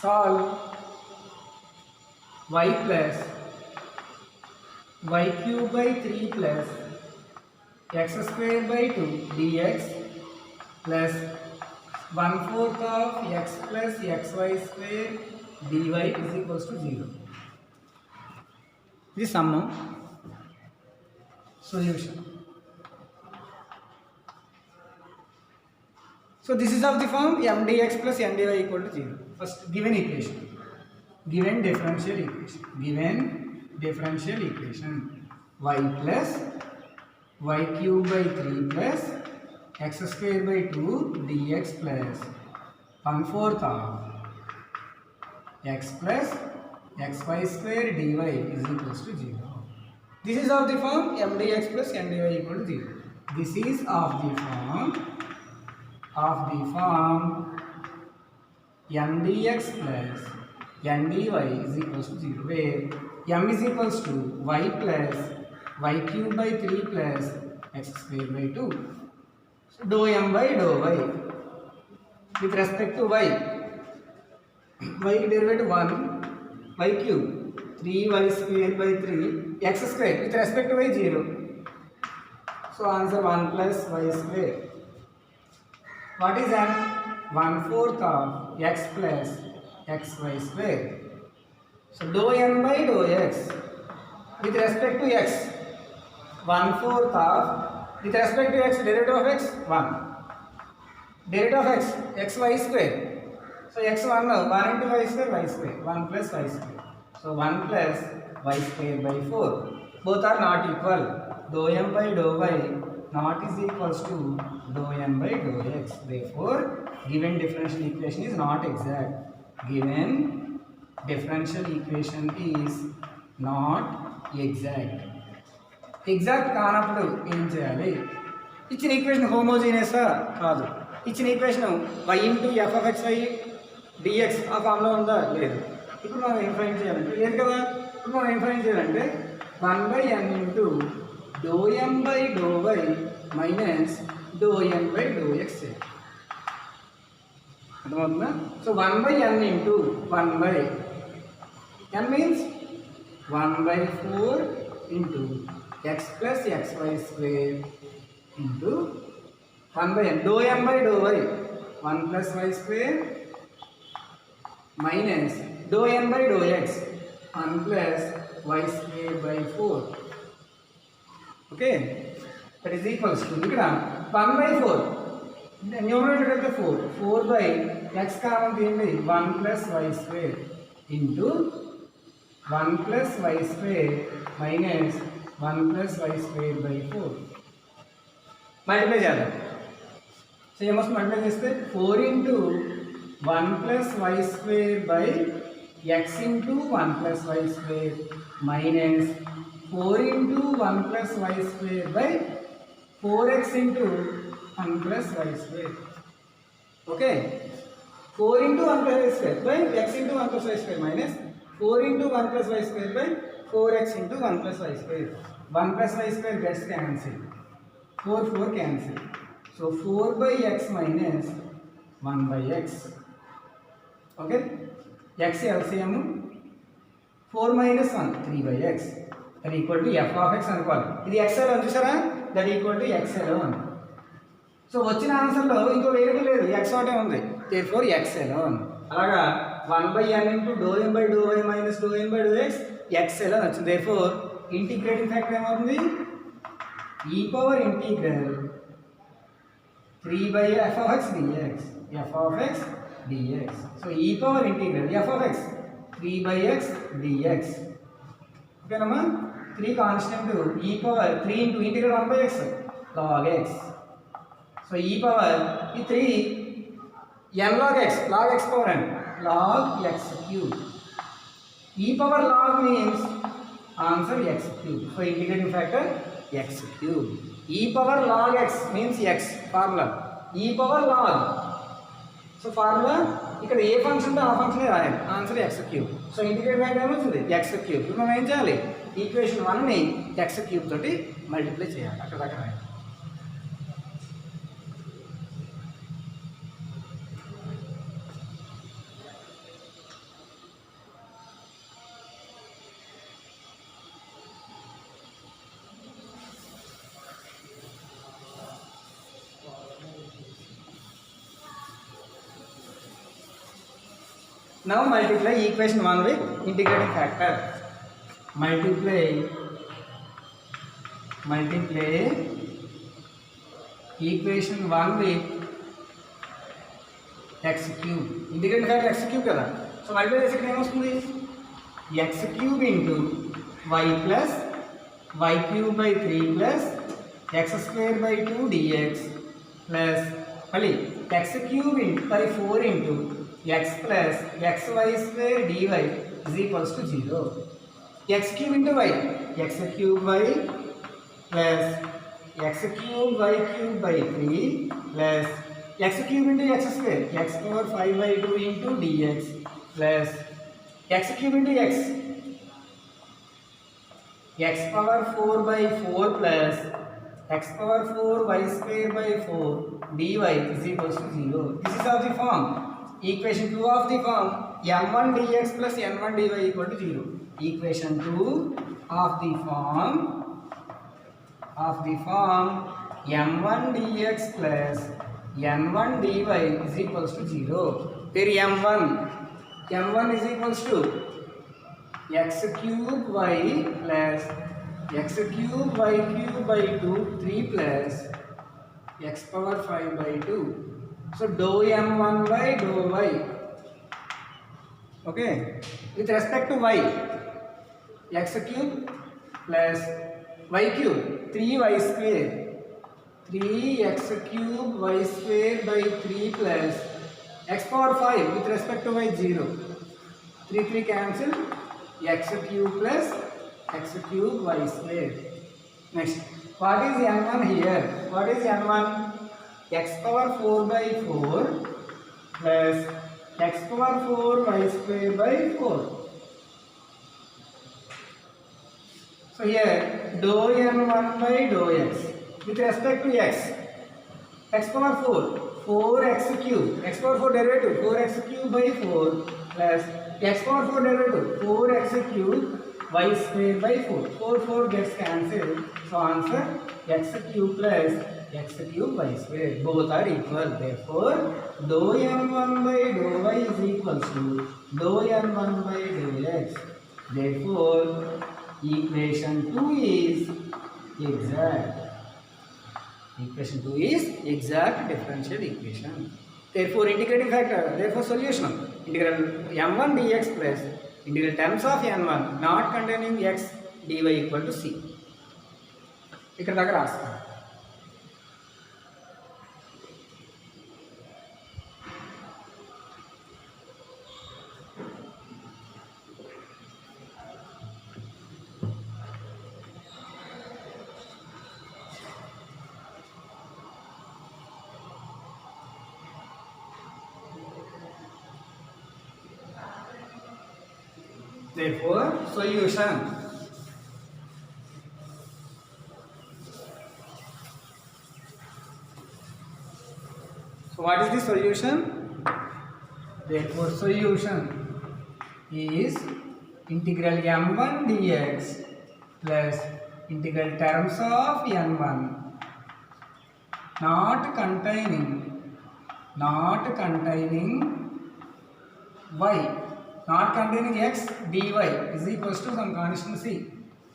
solve y plus y cube by 3 plus x square by 2 dx plus 1/4 of x plus xy square dy is equals to 0. This sum solution. So this is of the form m dx plus n dy equal to 0. First given equation, given differential equation y plus y cube by 3 plus x square by 2 dx plus 1/4 of x plus xy square dy is equals to 0. This is of the form m dx plus n dy equal to 0. This is of the form m dx plus n dy is equals to 0, where m is equals to y plus y cube by 3 plus x square by 2. So dou m by dou y with respect to y derivative 1 y cube 3y square by 3 x square with respect to y 0. So answer 1 plus y square. What is m? 1/4 of x plus xy square. So dou m by dou x with respect to x 1/4 of, with respect to x, derivative of x 1, derivative of x xy square. So x1 1 into y square 1 plus y square. So 1 plus y square by 4. Both are not equal. Dou m by dou y not is equals to dou m by dou x. Therefore given differential equation is not exact. Given differential equation is not exact. Exact కానప్పుడు ఏం చేయాలి? ఇచ్చిన equation హోమోజీనియసా కాదు. ఇచ్చిన equation y into F of X Y d x ఆ ఫామ్లో ఉందా లేదు. ఇప్పుడు మనం ఏం ఫైండ్ చేయాలంటే లేదు కదా. ఇప్పుడు మనం ఏం ఫైండ్ చేయాలంటే 1/n into do M by do Y minus do M by do X చేయాలి. అర్థమవుతుందా? So 1/n into 1/n means 1/4 into x plus xy square into 1/n dou m by dou y 1 plus y square minus dou n by dou x 1 plus y square by 4. Okay, that is equals to ఇక్కడ 1/4 numerator అయితే 4 by x common తీయండి 1 plus y square into 1 plus y square minus 1 plus y square by 4. Multiply చేద్దాం. So ఏమొస్తుంది multiply చేస్తే 4 into 1 plus Y square by X into 1 plus Y square minus 4 into 1 plus Y square by 4x into 1 plus Y square. Okay, 4 into 1 plus Y square by X into 1 plus Y square minus 4 into 1 plus y square by 4x into 1 plus y square. 1 plus y square gets cancelled. 4 cancel. So 4 by x minus 1 by x. Okay? X LCM 4 minus 1 3 by x. That equal to f of x అనుకోవాలి. ఇది x alone చూసారా? That equal to x alone. So వచ్చిన ఆన్సర్లో ఇంకో variable లేదు, x ఒకటే ఉంది. Therefore x alone. అలాగా 1/n into dou m by dou y minus dou n by dou x x ఎలా వచ్చింది. therefore ఇంటిగ్రేటింగ్ ఫ్యాక్టర్ ఏమవుతుంది? e power integral 3 by f of x dx. So e power integral f of x 3 by x dx. ఓకేనమ్మా, 3 constant e power 3 into integral 1 by x log x. So e power ఈ 3 n log x power n log x cube. E power log means answer x cube. So integrating factor x cube. E power log x means x formula. E power log. So formula ఇక్కడ ఏ function ఉందో ఆ ఫంక్షనే రాయాలి. Answer x cube. So integrating factor ఏమవుతుంది? x cube. ఇప్పుడు మనం ఏం చేయాలి? Equation 1ని x cube తోటి మల్టిప్లై చేయాలి. అక్కడ దాకా రాయాలి. Now multiply equation 1 with integrating factor. Multiply equation 1 with x cube. Integrating factor x cube kada. So multiply చేస్తే ఏం వస్తుంది? x cube into y plus y cube by 3 plus x square by 2 dx plus మళ్ళీ x cube by 4 into x plus xy square dy is equals to 0. x cube into y, x cube y plus x cube y cube by 3 plus x cube into x square, x power 5 by 2 into dx plus x cube into x power 4 by 4 plus x power 4 y square by 4 dy is equals to 0. This is of the form. Equation 2 of the form m1 dx plus n1 dy equal to 0. Equation 2 of the form m1 dx plus n1 dy is equals to 0. Here m1 is equals to x cube y plus x cube y cube by 2 3 plus x power 5 by 2. So dou m1 by dou y. Okay, with respect to y, x cube plus y cube 3y square, 3x cube y square by 3 plus x power 5 with respect to y 0, 3 cancel, x cube plus x cube y square. Next, what is n1 here? What is n1? X power 4 by 4 plus x power 4 y square by 4. So here dou n1 by dou x with respect to x power 4x cube, x power 4 derivative 4x cube by 4 plus x power 4 derivative 4x cube y square by 4 gets cancelled. So answer x cube plus x cube y square, both are equal. Therefore dou m1 by dou y is equals to dou n1 by dou x. Therefore equation 2 is exact. Equation 2 is exact differential equation. Therefore integrating factor, therefore solution, integral m1 dx plus integral terms of n1 not containing x dy equal to c. ఇక్కడ దాకా రాస్తాను. Therefore solution, so what is the solution? Therefore solution is integral m1 dx plus integral terms of n1 not containing y, not containing x dy is equals to some constant c.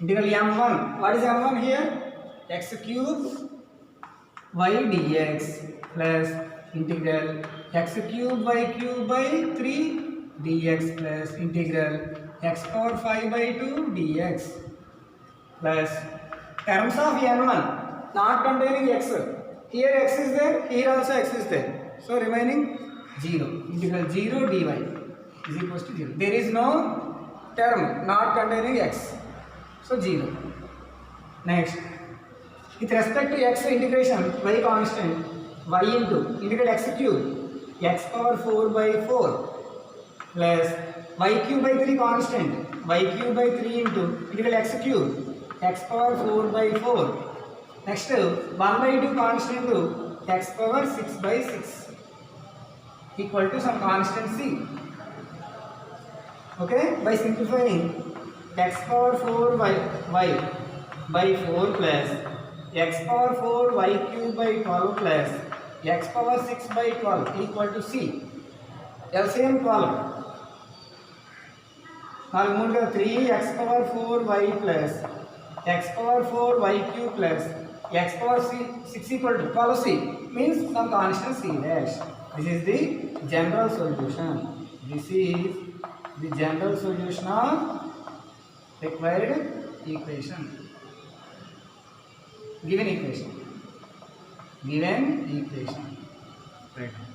Integral m1, what is m1 here? X cube y dx plus integral x cube y cube by 3 dx plus integral x power 5 by 2 dx plus terms of n1 not containing x. Here x is there, here also x is there. So remaining 0. Integral 0 dy is equals to 0. There is no term not containing x. So 0. Next, with respect to x integration, y constant, y into integral x cube, x power 4 by 4 plus y cube by 3 constant, y cube by 3 into integral x cube, x power 4 by 4. Next, 1 by 2 constant to x power 6 by 6 equal to some constant c. Okay, by simplifying x power 4 by y by 4 plus x power 4 y cube by 12 plus x power 6 by 12 equal to c. LCM 12. 4 3 x power 4 y plus x power 4 y cube plus x power 6 equal to follow C means some constant C dash. This is the general solution. This is the general solution of required equation. Given equation. Right.